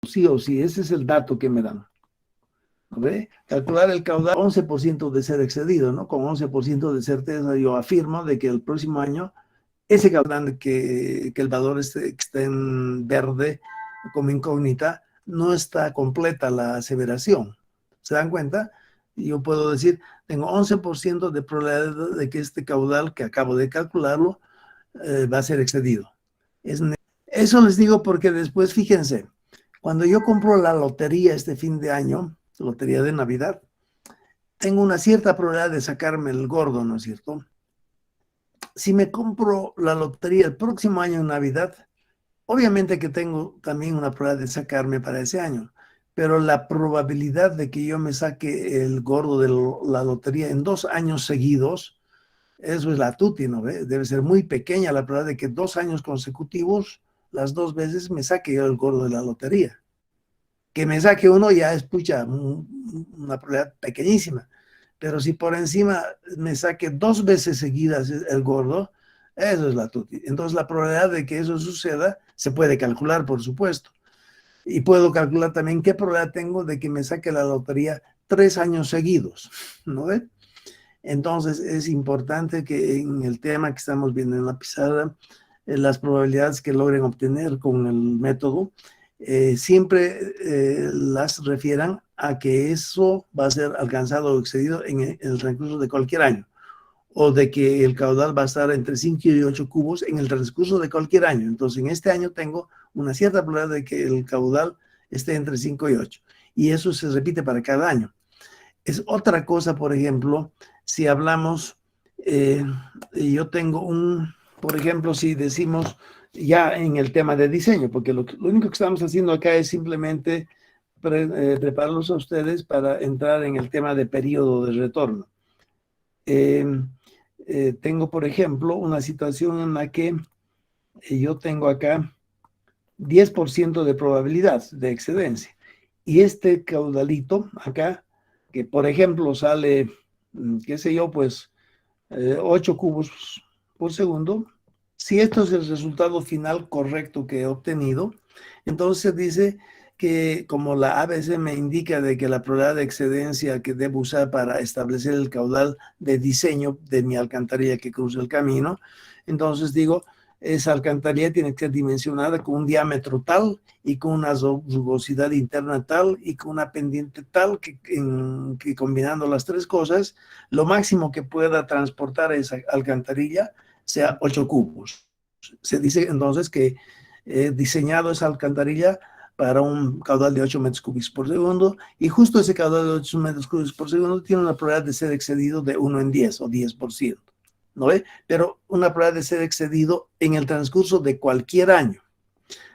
sí o sí, ese es el dato que me dan. ¿Ve? Calcular el caudal, 11% de ser excedido, ¿no? Con 11% de certeza yo afirmo de que el próximo año ese caudal que el valor esté en verde como incógnita, no está completa la aseveración. ¿Se dan cuenta? Yo puedo decir, tengo 11% de probabilidad de que este caudal que acabo de calcularlo va a ser excedido. Eso les digo porque después, fíjense, cuando yo compro la lotería este fin de año, lotería de Navidad, tengo una cierta probabilidad de sacarme el gordo, ¿no es cierto? Si me compro la lotería el próximo año en Navidad, obviamente que tengo también una probabilidad de sacarme para ese año, pero la probabilidad de que yo me saque el gordo de la lotería en 2 años seguidos, eso es la tuti, ¿no? Debe ser muy pequeña la probabilidad de que 2 años consecutivos, las 2 veces, me saque yo el gordo de la lotería. Que me saque uno ya es, pucha, una probabilidad pequeñísima. Pero si por encima me saque 2 veces seguidas el gordo, eso es la tuti. Entonces la probabilidad de que eso suceda se puede calcular, por supuesto. Y puedo calcular también qué probabilidad tengo de que me saque la lotería 3 años seguidos, ¿no ve? Entonces es importante que en el tema que estamos viendo en la pizarra, las probabilidades que logren obtener con el método, siempre las refieran a que eso va a ser alcanzado o excedido en el transcurso de cualquier año, o de que el caudal va a estar entre 5 y 8 cubos en el transcurso de cualquier año. Entonces, en este año tengo una cierta probabilidad de que el caudal esté entre 5 y 8. Y eso se repite para cada año. Es otra cosa, por ejemplo, si hablamos, yo tengo por ejemplo, si decimos ya en el tema de diseño, porque lo único que estamos haciendo acá es simplemente prepararlos a ustedes para entrar en el tema de periodo de retorno. Tengo, por ejemplo, una situación en la que yo tengo acá 10% de probabilidad de excedencia. Y este caudalito acá, que por ejemplo sale, qué sé yo, pues 8 cubos por segundo, si esto es el resultado final correcto que he obtenido, entonces dice que como la ABC me indica de que la probabilidad de excedencia que debo usar para establecer el caudal de diseño de mi alcantarilla que cruza el camino, entonces digo, esa alcantarilla tiene que ser dimensionada con un diámetro tal y con una rugosidad interna tal y con una pendiente tal que combinando las tres cosas, lo máximo que pueda transportar esa alcantarilla sea 8 cubos. Se dice entonces que he diseñado esa alcantarilla para un caudal de 8 metros cúbicos por segundo, y justo ese caudal de 8 metros cúbicos por segundo tiene una probabilidad de ser excedido de 1 en 10 o 10%. ¿No ve? Pero una probabilidad de ser excedido en el transcurso de cualquier año.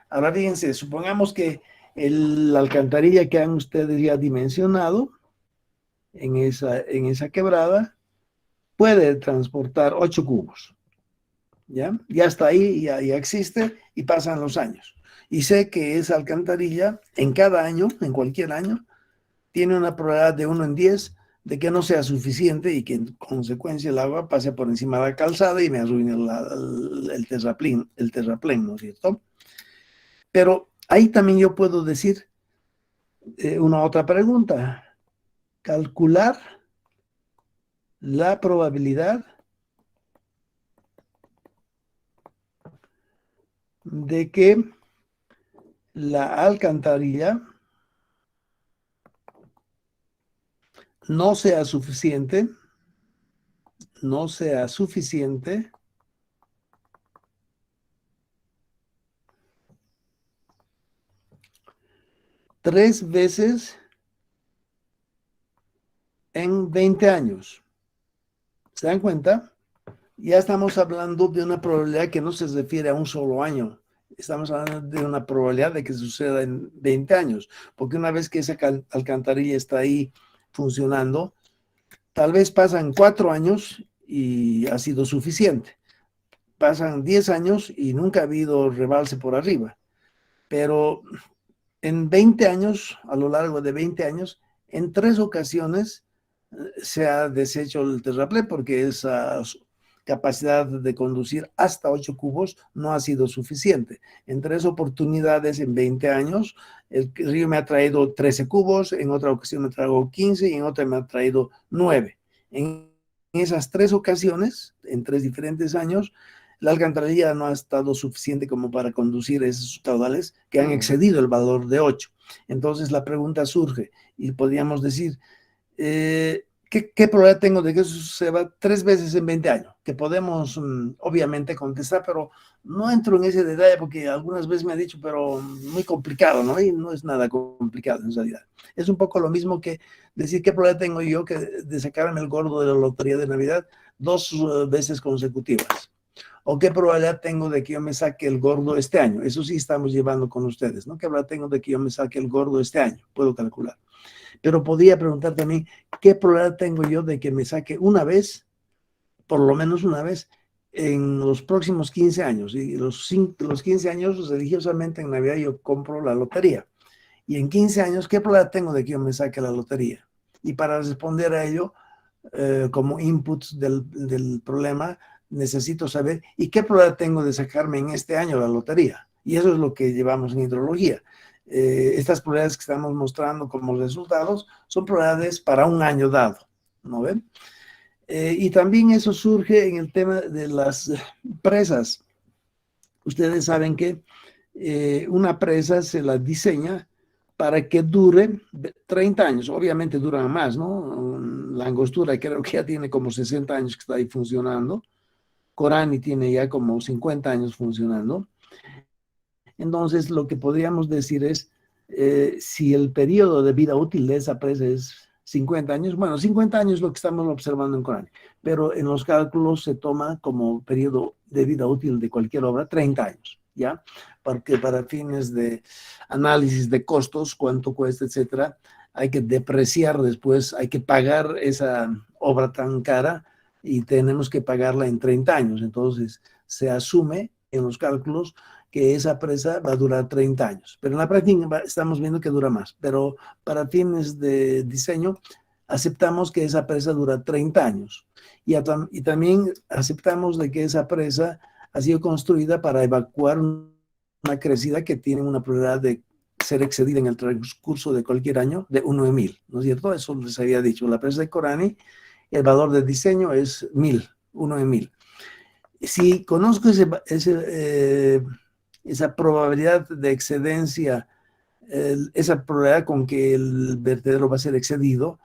Ahora fíjense, supongamos que la alcantarilla que han ustedes ya dimensionado en esa quebrada puede transportar 8 cubos. ¿Ya? Ya está ahí, ya existe y pasan los años. Y sé que esa alcantarilla en cada año, en cualquier año, tiene una probabilidad de 1 en 10 de que no sea suficiente y que en consecuencia el agua pase por encima de la calzada y me arruine el terraplén, ¿no es cierto? Pero ahí también yo puedo decir una otra pregunta. Calcular la probabilidad de que la alcantarilla no sea suficiente 3 veces en 20 años. ¿Se dan cuenta? Ya estamos hablando de una probabilidad que no se refiere a un solo año. Estamos hablando de una probabilidad de que suceda en 20 años, porque una vez que esa alcantarilla está ahí funcionando, tal vez pasan 4 años y ha sido suficiente. Pasan 10 años y nunca ha habido rebalse por arriba. Pero en 20 años, a lo largo de 20 años, en 3 ocasiones se ha deshecho el terraplén porque capacidad de conducir hasta 8 cubos no ha sido suficiente. En 3 oportunidades en 20 años, el río me ha traído 13 cubos, en otra ocasión me trajo 15 y en otra me ha traído 9. En esas 3 ocasiones, en 3 diferentes años, la alcantarilla no ha estado suficiente como para conducir esos caudales que han excedido el valor de 8. Entonces la pregunta surge y podríamos decir, ¿qué probabilidad tengo de que eso suceda 3 veces en 20 años? Que podemos obviamente contestar, pero no entro en ese detalle porque algunas veces me ha dicho, pero muy complicado, ¿no? Y no es nada complicado en realidad. Es un poco lo mismo que decir qué probabilidad tengo yo de sacarme el gordo de la lotería de Navidad 2 veces consecutivas. ¿O qué probabilidad tengo de que yo me saque el gordo este año? Eso sí estamos llevando con ustedes, ¿no? ¿Qué probabilidad tengo de que yo me saque el gordo este año? Puedo calcular. Pero podría preguntar también, ¿qué probabilidad tengo yo de que me saque una vez, por lo menos una vez, en los próximos 15 años? Y los 15 años, religiosamente en Navidad yo compro la lotería. Y en 15 años, ¿qué probabilidad tengo de que yo me saque la lotería? Y para responder a ello, como input del problema, necesito saber, ¿y qué probabilidad tengo de sacarme en este año la lotería? Y eso es lo que llevamos en hidrología. Estas probabilidades que estamos mostrando como resultados son probabilidades para un año dado, ¿no ven? Y también eso surge en el tema de las presas. Ustedes saben que una presa se la diseña para que dure 30 años. Obviamente duran más, ¿no? La Angostura creo que ya tiene como 60 años que está ahí funcionando. Corani tiene ya como 50 años funcionando. Entonces, lo que podríamos decir es, si el periodo de vida útil de esa presa es 50 años, bueno, 50 años es lo que estamos observando en Corani, pero en los cálculos se toma como periodo de vida útil de cualquier obra 30 años, ¿ya? Porque para fines de análisis de costos, cuánto cuesta, etcétera, hay que depreciar después, hay que pagar esa obra tan cara y tenemos que pagarla en 30 años. Entonces, se asume en los cálculos que esa presa va a durar 30 años, pero en la práctica estamos viendo que dura más, pero para fines de diseño aceptamos que esa presa dura 30 años y también aceptamos de que esa presa ha sido construida para evacuar una crecida que tiene una probabilidad de ser excedida en el transcurso de cualquier año de 1 en 1000, ¿no es cierto? Eso les había dicho, la presa de Corani, el valor de diseño es 1000, 1 en 1000. Si conozco esa probabilidad de excedencia, esa probabilidad con que el vertedero va a ser excedido,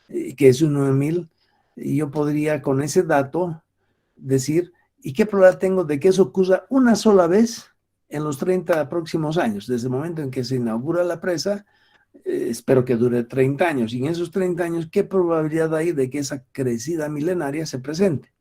que es 1 en 1000, y yo podría con ese dato decir, ¿y qué probabilidad tengo de que eso ocurra una sola vez en los 30 próximos años? Desde el momento en que se inaugura la presa, espero que dure 30 años, y en esos 30 años, ¿qué probabilidad hay de que esa crecida milenaria se presente?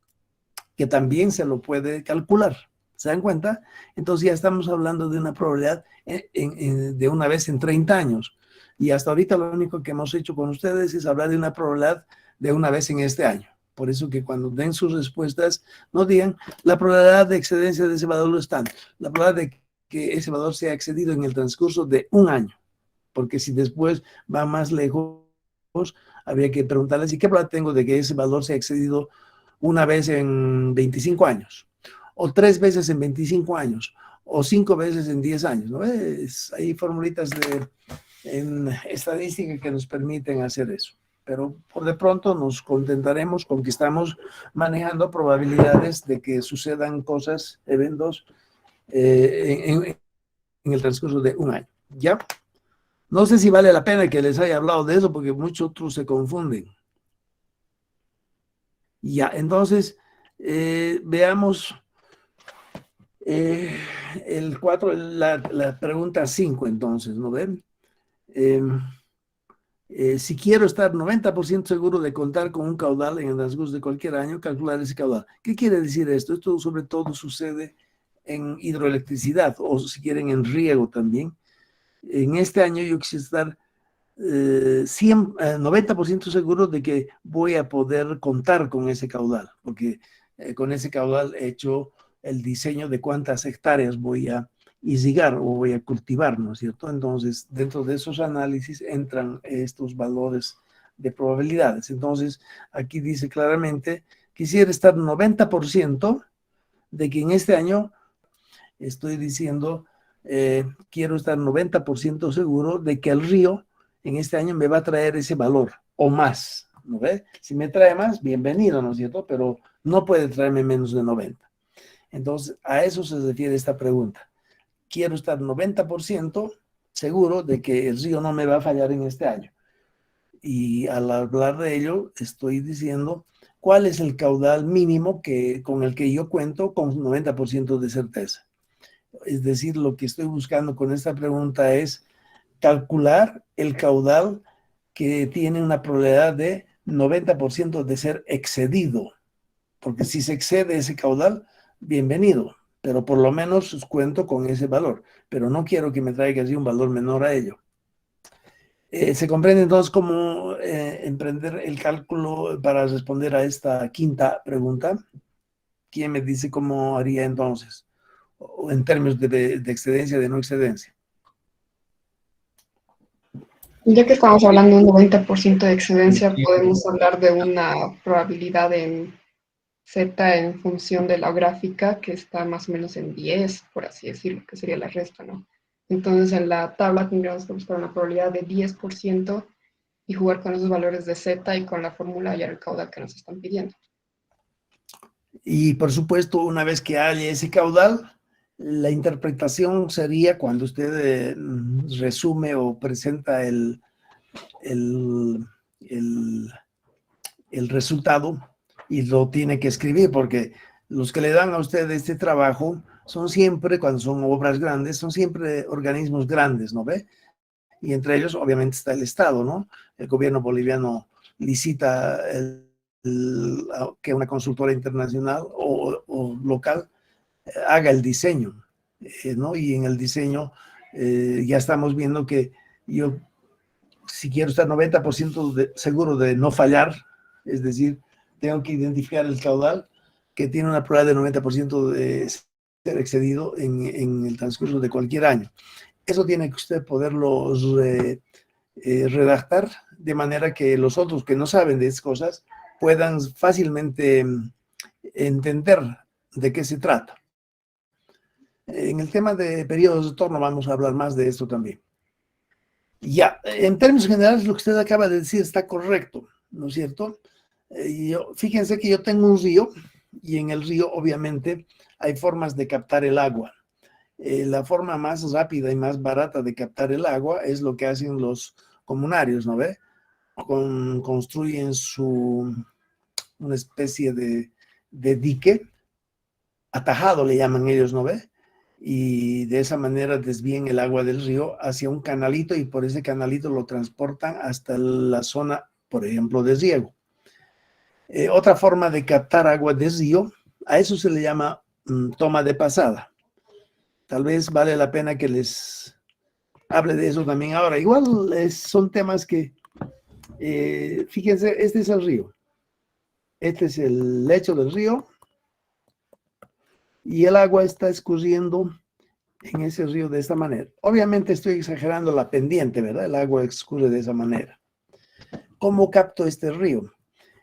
Que también se lo puede calcular. ¿Se dan cuenta? Entonces ya estamos hablando de una probabilidad de una vez en 30 años. Y hasta ahorita lo único que hemos hecho con ustedes es hablar de una probabilidad de una vez en este año. Por eso que cuando den sus respuestas, no digan la probabilidad de excedencia de ese valor es tanto, la probabilidad de que ese valor sea excedido en el transcurso de un año. Porque si después va más lejos, habría que preguntarles, ¿y qué probabilidad tengo de que ese valor sea excedido una vez en 25 años, o 3 veces en 25 años, o 5 veces en 10 años, ¿no? Hay formulitas en estadística que nos permiten hacer eso. Pero por de pronto nos contentaremos con que estamos manejando probabilidades de que sucedan cosas, eventos, en el transcurso de un año. ¿Ya? No sé si vale la pena que les haya hablado de eso porque muchos otros se confunden. Ya, entonces, veamos el 4, la pregunta 5, entonces, ¿no ven? Si quiero estar 90% seguro de contar con un caudal en el transcurso de cualquier año, calcular ese caudal. ¿Qué quiere decir esto? Esto sobre todo sucede en hidroelectricidad o si quieren en riego también. En este año yo quisiera estar 90% seguro de que voy a poder contar con ese caudal, porque con ese caudal he hecho el diseño de cuántas hectáreas voy a irrigar o voy a cultivar, ¿no es cierto? Entonces, dentro de esos análisis entran estos valores de probabilidades. Entonces, aquí dice claramente quisiera estar 90% de que en este año, estoy diciendo, quiero estar 90% seguro de que el río en este año me va a traer ese valor o más, ¿no ve? Si me trae más, bienvenido, ¿no es cierto? Pero no puede traerme menos de 90. Entonces, a eso se refiere esta pregunta. Quiero estar 90% seguro de que el río no me va a fallar en este año. Y al hablar de ello, estoy diciendo cuál es el caudal mínimo con el que yo cuento con 90% de certeza. Es decir, lo que estoy buscando con esta pregunta es calcular el caudal que tiene una probabilidad de 90% de ser excedido. Porque si se excede ese caudal, bienvenido, pero por lo menos cuento con ese valor. Pero no quiero que me traiga así un valor menor a ello. Se comprende entonces cómo emprender el cálculo para responder a esta quinta pregunta. ¿Quién me dice cómo haría entonces? O en términos de excedencia, de no excedencia. Ya que estamos hablando de un 90% de excedencia, podemos hablar de una probabilidad en Z en función de la gráfica que está más o menos en 10, por así decirlo, que sería la resta, ¿no? Entonces en la tabla tendríamos que buscar una probabilidad de 10% y jugar con esos valores de Z y con la fórmula hallar el caudal que nos están pidiendo. Y por supuesto, una vez que haya ese caudal, la interpretación sería cuando usted resume o presenta el resultado y lo tiene que escribir, porque los que le dan a usted este trabajo son siempre, cuando son obras grandes, son siempre organismos grandes, ¿no ve? Y entre ellos, obviamente, está el Estado, ¿no? El gobierno boliviano licita que una consultora internacional o local haga el diseño, ¿no? Y en el diseño ya estamos viendo que yo, si quiero estar 90% seguro de no fallar, es decir, tengo que identificar el caudal que tiene una probabilidad de 90% de ser excedido en el transcurso de cualquier año. Eso tiene que usted poderlo redactar de manera que los otros que no saben de esas cosas puedan fácilmente entender de qué se trata. En el tema de periodos de torno vamos a hablar más de esto también. Ya, en términos generales lo que usted acaba de decir está correcto, ¿no es cierto? Fíjense que yo tengo un río y en el río obviamente hay formas de captar el agua. La forma más rápida y más barata de captar el agua es lo que hacen los comunarios, ¿no ve? Construyen una especie de dique, atajado le llaman ellos, ¿no ve? Y de esa manera desvían el agua del río hacia un canalito y por ese canalito lo transportan hasta la zona, por ejemplo, de riego. Otra forma de captar agua de río, a eso se le llama toma de pasada. Tal vez vale la pena que les hable de eso también ahora. Igual son temas que, fíjense, este es el río. Este es el lecho del río y el agua está escurriendo en ese río de esta manera. Obviamente estoy exagerando la pendiente, ¿verdad? El agua escurre de esa manera. ¿Cómo capto este río?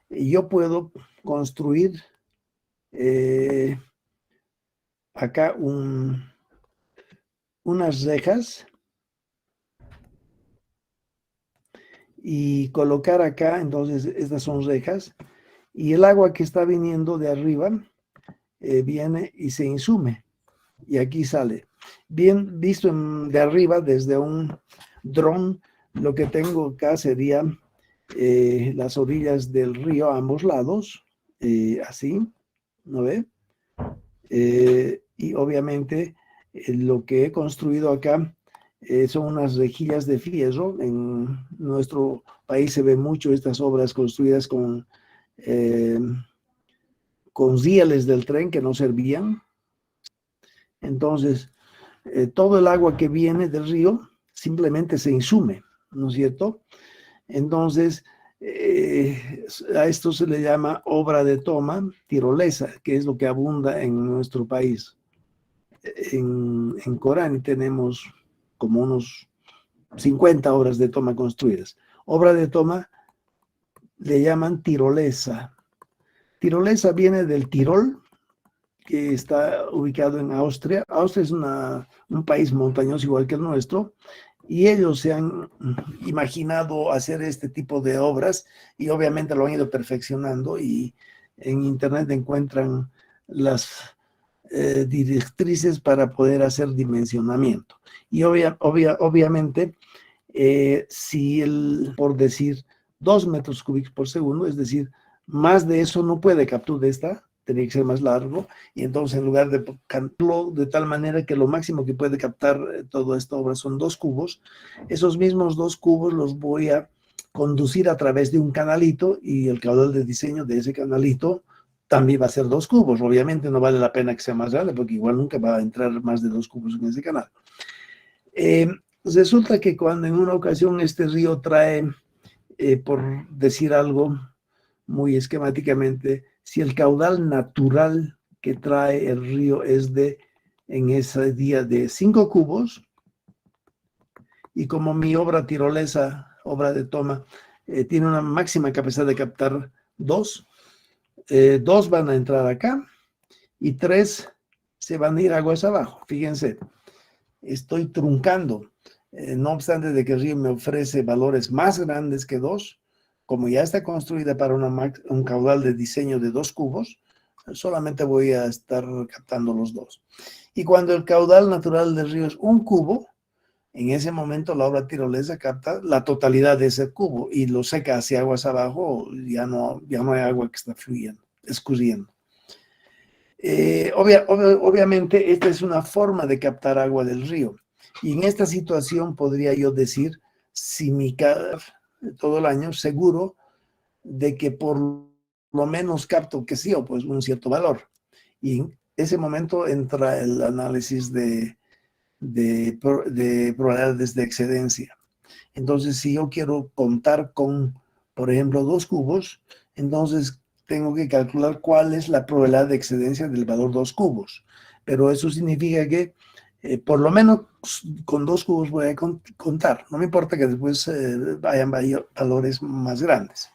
Yo puedo construir acá unas rejas y colocar acá, entonces estas son rejas, y el agua que está viniendo de arriba viene y se insume, y aquí sale. Bien visto de arriba, desde un dron, lo que tengo acá sería las orillas del río a ambos lados, así, ¿no ve? Y obviamente lo que he construido acá son unas rejillas de fierro. En nuestro país se ven mucho estas obras construidas con rieles del tren que no servían. Entonces, todo el agua que viene del río simplemente se insume, ¿no es cierto? Entonces, a esto se le llama obra de toma tirolesa, que es lo que abunda en nuestro país. En Corán tenemos como unos 50 obras de toma construidas. Obra de toma le llaman tirolesa. tirolesa viene del Tirol, que está ubicado en Austria. Austria es un país montañoso igual que el nuestro, y ellos se han imaginado hacer este tipo de obras y obviamente lo han ido perfeccionando, y en internet encuentran las directrices para poder hacer dimensionamiento. Y obviamente, si por decir 2 metros cúbicos por segundo, es decir, más de eso no puede capturar esta, tenía que ser más largo, y entonces en lugar de captarlo de tal manera que lo máximo que puede captar toda esta obra son 2 cubos, esos mismos 2 cubos los voy a conducir a través de un canalito, y el caudal de diseño de ese canalito también va a ser 2 cubos. Obviamente no vale la pena que sea más grande, porque igual nunca va a entrar más de 2 cubos en ese canal. Resulta que cuando en una ocasión este río trae, por decir algo muy esquemáticamente, si el caudal natural que trae el río es en ese día de 5 cubos, y como mi obra tirolesa, obra de toma, tiene una máxima capacidad de captar 2, 2 van a entrar acá y 3 se van a ir aguas abajo. Fíjense, estoy truncando. No obstante de que el río me ofrece valores más grandes que 2, como ya está construida para un caudal de diseño de 2 cubos, solamente voy a estar captando los 2. Y cuando el caudal natural del río es 1 cubo, en ese momento la obra tirolesa capta la totalidad de ese cubo y lo seca hacia aguas abajo. Ya no hay agua que está fluyendo, escurriendo. Obviamente esta es una forma de captar agua del río, y en esta situación podría yo decir, si mi cada todo el año, seguro de que por lo menos capto que sí, o pues un cierto valor, y en ese momento entra el análisis de probabilidades de excedencia. Entonces, si yo quiero contar con, por ejemplo, 2 cubos, entonces tengo que calcular cuál es la probabilidad de excedencia del valor 2 cubos. Pero eso significa que por lo menos con 2 cubos voy a contar. No me importa que después hayan valores más grandes.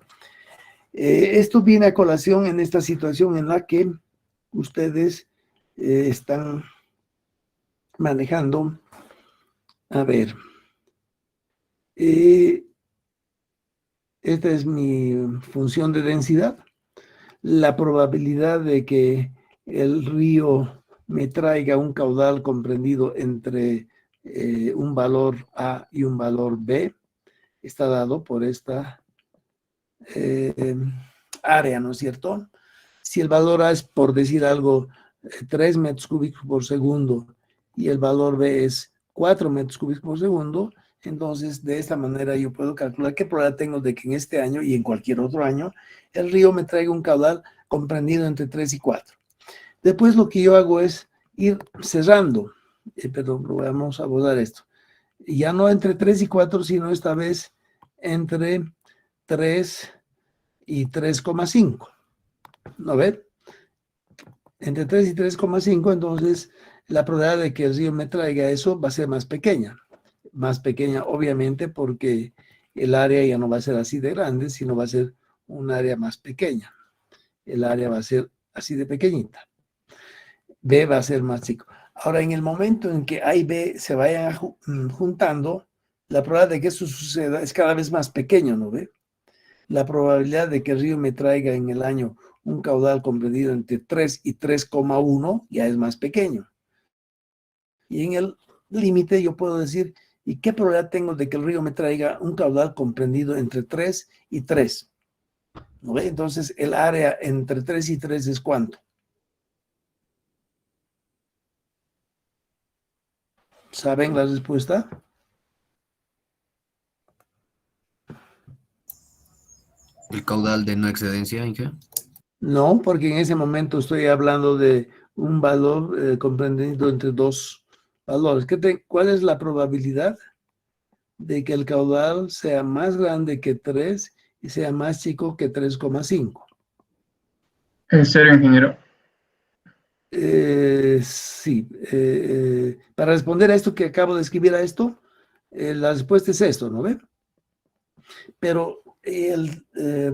Esto viene a colación en esta situación en la que ustedes están manejando. A ver, esta es mi función de densidad. La probabilidad de que el río me traiga un caudal comprendido entre un valor A y un valor B está dado por esta área, ¿no es cierto? Si el valor A es, por decir algo, 3 metros cúbicos por segundo y el valor B es 4 metros cúbicos por segundo, entonces de esta manera yo puedo calcular qué probabilidad tengo de que en este año y en cualquier otro año el río me traiga un caudal comprendido entre 3 y 4. Después lo que yo hago es ir cerrando, perdón, vamos a abordar esto, ya no entre 3 y 4, sino esta vez entre 3 y 3,5. ¿No ven? Entre 3 y 3,5, entonces la probabilidad de que el río me traiga eso va a ser más pequeña. Más pequeña, obviamente, porque el área ya no va a ser así de grande, sino va a ser un área más pequeña. El área va a ser así de pequeñita. B va a ser más chico. Ahora, en el momento en que A y B se vayan juntando, la probabilidad de que eso suceda es cada vez más pequeño, ¿no ve? La probabilidad de que el río me traiga en el año un caudal comprendido entre 3 y 3,1 ya es más pequeño. Y en el límite yo puedo decir, ¿y qué probabilidad tengo de que el río me traiga un caudal comprendido entre 3 y 3? ¿No ve? Entonces, el área entre 3 y 3 es ¿cuánto? ¿Saben la respuesta? El caudal de no excedencia, Inge. No, porque en ese momento estoy hablando de un valor comprendido entre 2 valores. ¿Cuál es la probabilidad de que el caudal sea más grande que 3 y sea más chico que 3,5? ¿En serio, ingeniero? Sí. Para responder a esto que acabo de escribir a esto, la respuesta es esto, ¿no ve? Pero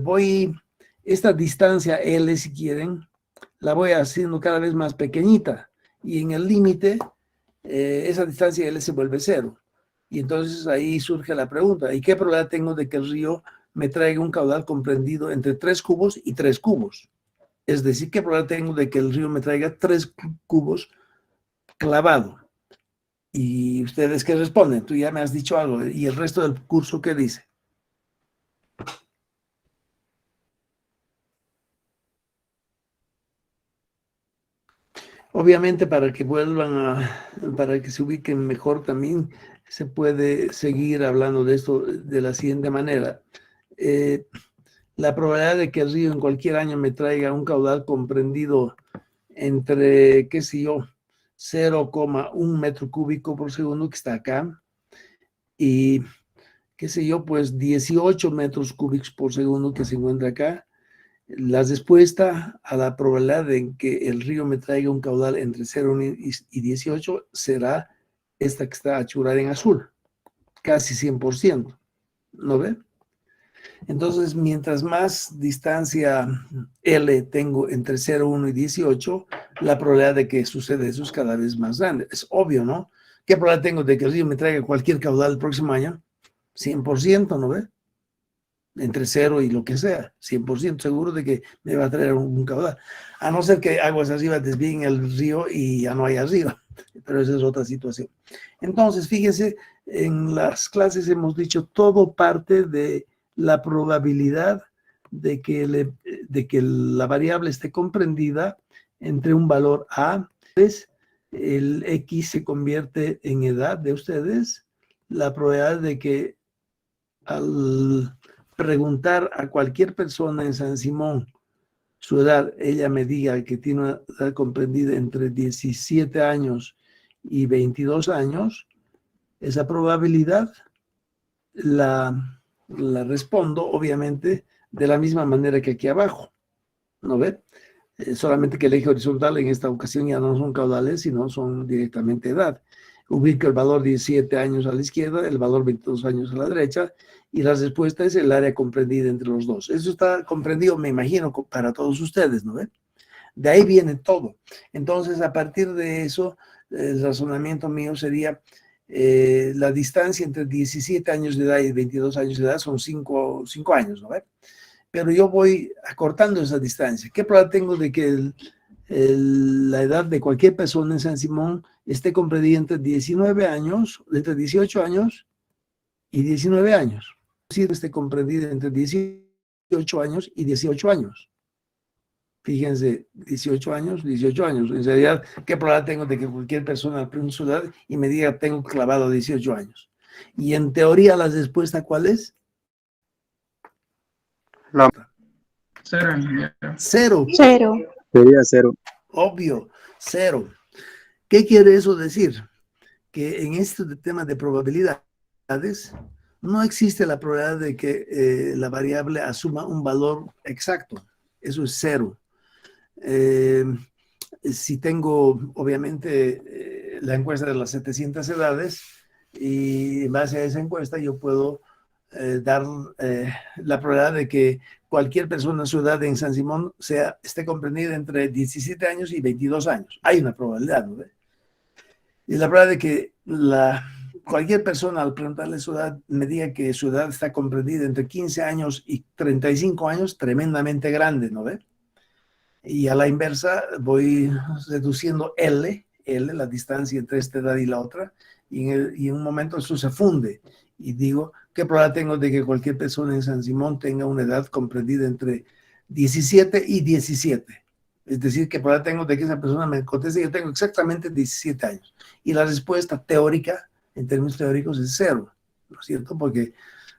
voy esta distancia L, si quieren, la voy haciendo cada vez más pequeñita, y en el límite, esa distancia L se vuelve 0. Y entonces ahí surge la pregunta, ¿y qué probabilidad tengo de que el río me traiga un caudal comprendido entre 3 cubos y 3 cubos? Es decir, ¿qué probabilidad tengo de que el río me traiga 3 cubos clavado? ¿Y ustedes qué responden? Tú ya me has dicho algo. ¿Y el resto del curso qué dice? Obviamente, para que para que se ubiquen mejor también, se puede seguir hablando de esto de la siguiente manera. La probabilidad de que el río en cualquier año me traiga un caudal comprendido entre, qué sé yo, 0,1 metro cúbico por segundo, que está acá, y, qué sé yo, pues 18 metros cúbicos por segundo, que se encuentra acá. La respuesta a la probabilidad de que el río me traiga un caudal entre 0 y 18 será esta que está achurada en azul, casi 100%, ¿no ve? Entonces, mientras más distancia L tengo entre 0, 1 y 18, la probabilidad de que suceda eso es cada vez más grande. Es obvio, ¿no? ¿Qué probabilidad tengo de que el río me traiga cualquier caudal el próximo año? 100%, ¿no ve? Entre 0 y lo que sea, 100% seguro de que me va a traer un caudal. A no ser que aguas arriba desvíen el río y ya no hay arriba, pero esa es otra situación. Entonces, fíjense, en las clases hemos dicho todo parte de la probabilidad de que la variable esté comprendida entre un valor A. El X se convierte en edad de ustedes, la probabilidad de que al preguntar a cualquier persona en San Simón su edad, ella me diga que tiene una edad comprendida entre 17 años y 22 años, esa probabilidad la respondo, obviamente, de la misma manera que aquí abajo, ¿no ve? Solamente que el eje horizontal en esta ocasión ya no son caudales, sino son directamente edad. Ubico el valor 17 años a la izquierda, el valor 22 años a la derecha, y la respuesta es el área comprendida entre los dos. Eso está comprendido, me imagino, para todos ustedes, ¿no ve? De ahí viene todo. Entonces, a partir de eso, el razonamiento mío sería la distancia entre 17 años de edad y 22 años de edad son 5 años, ¿no ve? Pero yo voy acortando esa distancia. ¿Qué probabilidad tengo de que la edad de cualquier persona en San Simón esté comprendida entre 19 años, entre 18 años y 19 años? Es decir, esté comprendida entre 18 años y 18 años. Fíjense, 18 años, 18 años. En realidad, ¿qué probabilidad tengo de que cualquier persona pregunte su edad y me diga tengo clavado 18 años? Y en teoría, la respuesta, ¿cuál es? La 0, ingeniero. 0. Sería 0. Obvio, 0. ¿Qué quiere eso decir? Que en este tema de probabilidades no existe la probabilidad de que la variable asuma un valor exacto. Eso es 0. Si tengo, obviamente, la encuesta de las 700 edades, y en base a esa encuesta yo puedo dar la probabilidad de que cualquier persona su edad en San Simón esté comprendida entre 17 años y 22 años. Hay una probabilidad, ¿no? Y la probabilidad de que cualquier persona al preguntarle su edad me diga que su edad está comprendida entre 15 años y 35 años, tremendamente grande, ¿no ve? Y a la inversa voy reduciendo L, la distancia entre esta edad y la otra, y en un momento eso se funde. Y digo, ¿qué probabilidad tengo de que cualquier persona en San Simón tenga una edad comprendida entre 17 y 17? Es decir, ¿qué probabilidad tengo de que esa persona me conteste? Yo tengo exactamente 17 años. Y la respuesta teórica, en términos teóricos, es 0, ¿no es cierto? Porque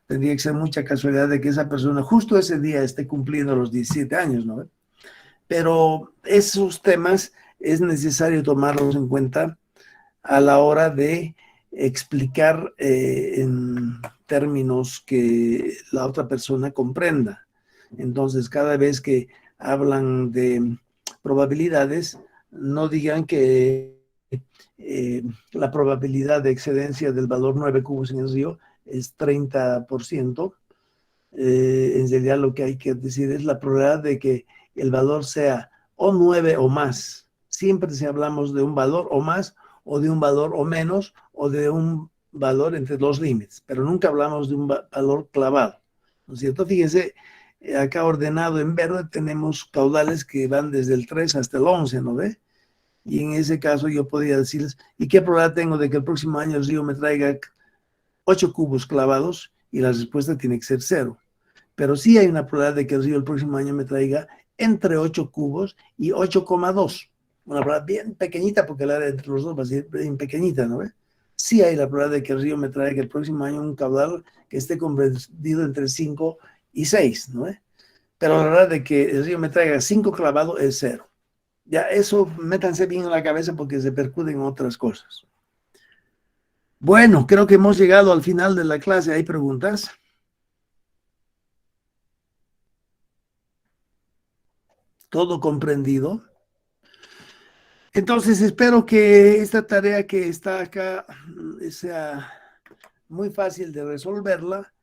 tendría que ser mucha casualidad de que esa persona justo ese día esté cumpliendo los 17 años, ¿no? Pero esos temas es necesario tomarlos en cuenta a la hora de explicar en términos que la otra persona comprenda. Entonces, cada vez que hablan de probabilidades, no digan que la probabilidad de excedencia del valor 9 cubos en el río es 30%, en realidad lo que hay que decir es la probabilidad de que el valor sea o 9 o más. Siempre si hablamos de un valor o más, o de un valor o menos, o de un valor entre los límites, pero nunca hablamos de un valor clavado, ¿no es cierto? Fíjense, acá ordenado en verde tenemos caudales que van desde el 3 hasta el 11, ¿no ve? Y en ese caso yo podría decirles, ¿y qué probabilidad tengo de que el próximo año el río me traiga 8 cubos clavados? Y la respuesta tiene que ser 0. Pero sí hay una probabilidad de que el río el próximo año me traiga entre 8 cubos y 8,2. Una probabilidad bien pequeñita, porque el área entre los dos va a ser bien pequeñita, ¿no ve? Sí hay la probabilidad de que el río me traiga el próximo año un caudal que esté comprendido entre 5 y 6, ¿no ve? Pero la verdad de que el río me traiga 5 clavados es 0. Ya eso métanse bien en la cabeza porque se percuten otras cosas. Bueno, creo que hemos llegado al final de la clase. ¿Hay preguntas? ¿Todo comprendido? Entonces espero que esta tarea que está acá sea muy fácil de resolverla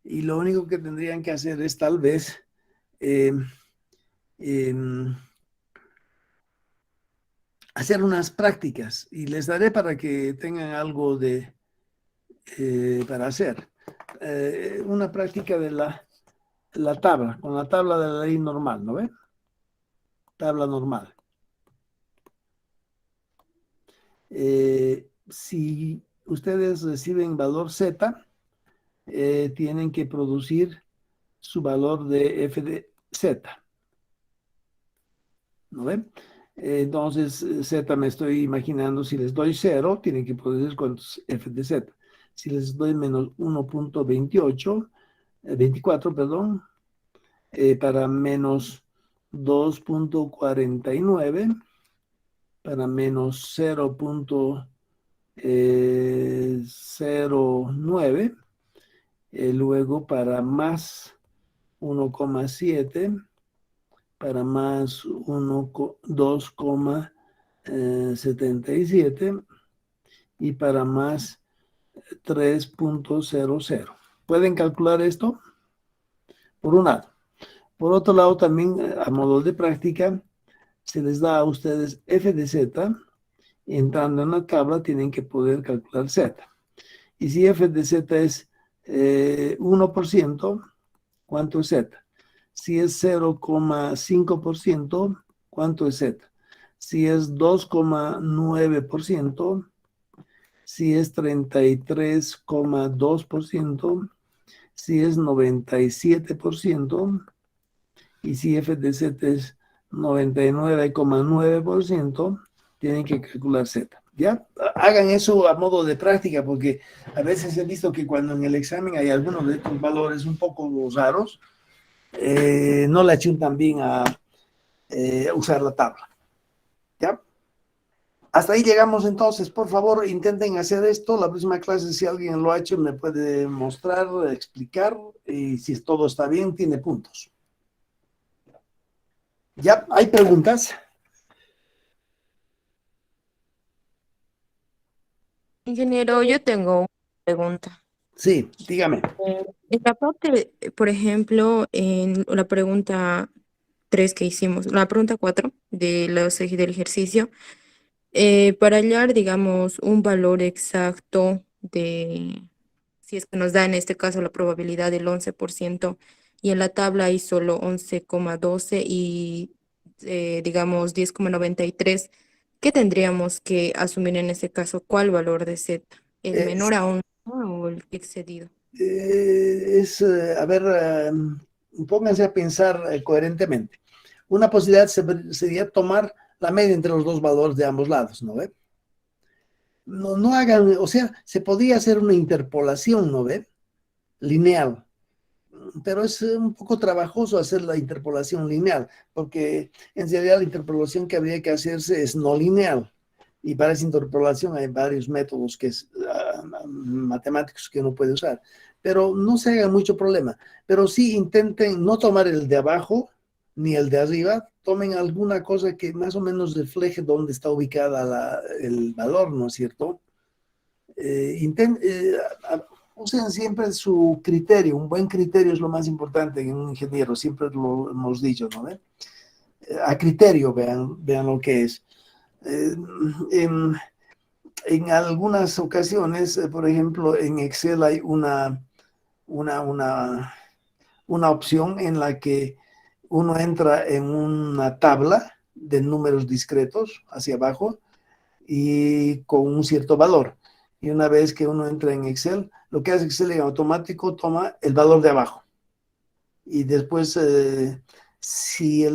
y lo único que tendrían que hacer es tal vez hacer unas prácticas y les daré para que tengan algo de para hacer. Una práctica de la tabla, con la tabla de la ley normal, ¿no ven? Tabla normal. Si ustedes reciben valor Z, tienen que producir su valor de f de Z. ¿No ven? Entonces, Z me estoy imaginando, si les doy 0, tienen que producir cuántos f de Z. Si les doy menos 1.28, 24, perdón, para menos 2.49, para menos 0.09, luego para más 1,7, para más 2,77 y para más 3.00. ¿Pueden calcular esto? Por un lado. Por otro lado, también a modo de práctica, se les da a ustedes f de z. Entrando en la tabla, tienen que poder calcular z. Y si f de z es 1%, ¿cuánto es z? Si es 0,5%, ¿cuánto es z? Si es 2,9%, si es 33,2%, si es 97%, y si f de z es 99,9%, tienen que calcular z. ¿Ya? Hagan eso a modo de práctica, porque a veces he visto que cuando en el examen hay algunos de estos valores un poco raros, no le achuntan bien a usar la tabla. ¿Ya? Hasta ahí llegamos entonces. Por favor, intenten hacer esto. La próxima clase, si alguien lo ha hecho, me puede mostrar, explicar, y si todo está bien, tiene puntos. ¿Ya? ¿Hay preguntas? Ingeniero, yo tengo una pregunta. Sí, dígame. En la parte, por ejemplo, en la pregunta 3 que hicimos, la pregunta 4 del ejercicio, para hallar, digamos, un valor exacto de, si es que nos da en este caso la probabilidad del 11%, y en la tabla hay solo 11,12 y, digamos, 10,93, ¿qué tendríamos que asumir en este caso? ¿Cuál valor de Z? ¿El menor a 11 o el excedido? A ver, pónganse a pensar coherentemente. Una posibilidad sería tomar la media entre los dos valores de ambos lados, ¿no ve? No hagan, o sea, se podría hacer una interpolación, ¿no ve? Lineal, pero es un poco trabajoso hacer la interpolación lineal, porque en realidad la interpolación que habría que hacerse es no lineal, y para esa interpolación hay varios métodos matemáticos que uno puede usar, pero no se haga mucho problema, pero sí intenten no tomar el de abajo ni el de arriba, tomen alguna cosa que más o menos refleje dónde está ubicada el valor, ¿no es cierto? usen siempre su criterio. Un buen criterio es lo más importante en un ingeniero, siempre lo hemos dicho, ¿no? A criterio, vean lo que es. En algunas ocasiones, por ejemplo, en Excel hay una opción en la que uno entra en una tabla de números discretos hacia abajo y con un cierto valor. Y una vez que uno entra en Excel, lo que hace Excel en automático toma el valor de abajo. Y después, si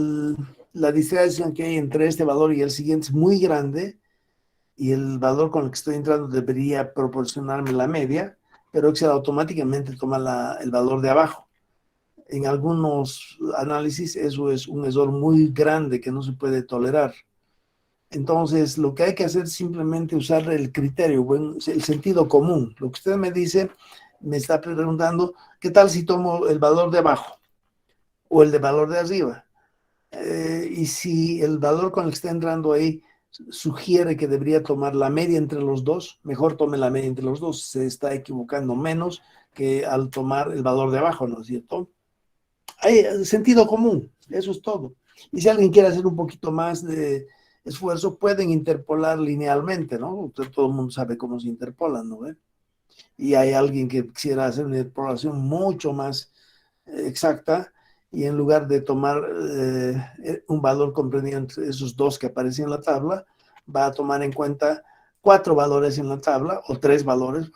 la distancia que hay entre este valor y el siguiente es muy grande, y el valor con el que estoy entrando debería proporcionarme la media, pero Excel automáticamente toma el valor de abajo. En algunos análisis eso es un error muy grande que no se puede tolerar. Entonces, lo que hay que hacer es simplemente usar el criterio, el sentido común. Lo que usted me dice, me está preguntando, ¿qué tal si tomo el valor de abajo o el de valor de arriba? Y si el valor con el que está entrando ahí sugiere que debería tomar la media entre los dos, mejor tome la media entre los dos. Se está equivocando menos que al tomar el valor de abajo, ¿no es cierto? Hay sentido común, eso es todo. Y si alguien quiere hacer un poquito más de esfuerzo, pueden interpolar linealmente, ¿no? Todo el mundo sabe cómo se interpolan, ¿no? Y hay alguien que quisiera hacer una interpolación mucho más exacta, y en lugar de tomar un valor comprendido entre esos dos que aparecen en la tabla, va a tomar en cuenta 4 valores en la tabla o 3 valores,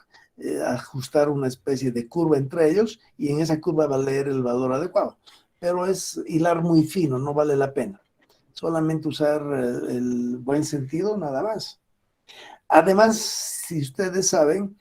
ajustar una especie de curva entre ellos, y en esa curva va a leer el valor adecuado. Pero es hilar muy fino, no vale la pena. Solamente usar el buen sentido, nada más. Además, si ustedes saben,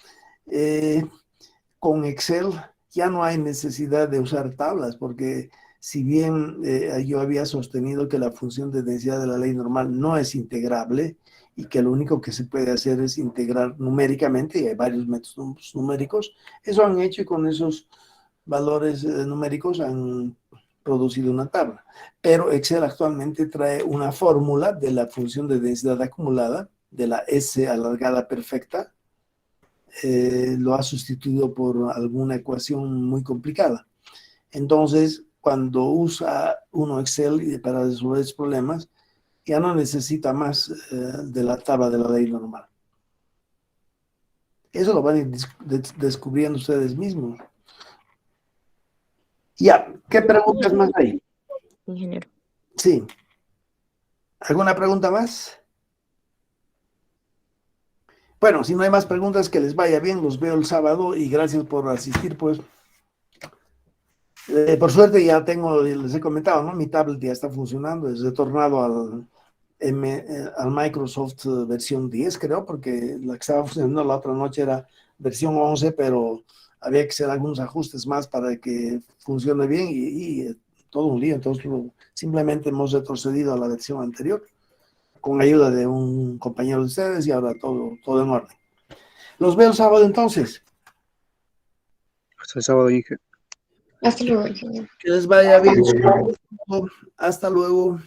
con Excel ya no hay necesidad de usar tablas, porque si bien yo había sostenido que la función de densidad de la ley normal no es integrable y que lo único que se puede hacer es integrar numéricamente, y hay varios métodos numéricos, eso han hecho, y con esos valores numéricos han producido una tabla. Pero Excel actualmente trae una fórmula de la función de densidad acumulada, de la S alargada perfecta. Lo ha sustituido por alguna ecuación muy complicada. Entonces, cuando usa uno Excel para resolver esos problemas, ya no necesita más de la tabla de la ley normal. Eso lo van a ir descubriendo ustedes mismos. Ya, ¿qué preguntas más hay? Ingeniero. Sí. ¿Alguna pregunta más? Bueno, si no hay más preguntas, que les vaya bien. Los veo el sábado y gracias por asistir, pues. Por suerte ya tengo, les he comentado, ¿no? Mi tablet ya está funcionando. He retornado al Microsoft versión 10, creo, porque la que estaba funcionando la otra noche era versión 11, pero había que hacer algunos ajustes más para que funcione bien, y todo un lío. Entonces simplemente hemos retrocedido a la versión anterior con ayuda de un compañero de ustedes, y ahora todo en orden. Los veo el sábado entonces. Hasta el sábado, Inge. Hasta luego, ingeniero. Que les vaya bien. Hasta luego.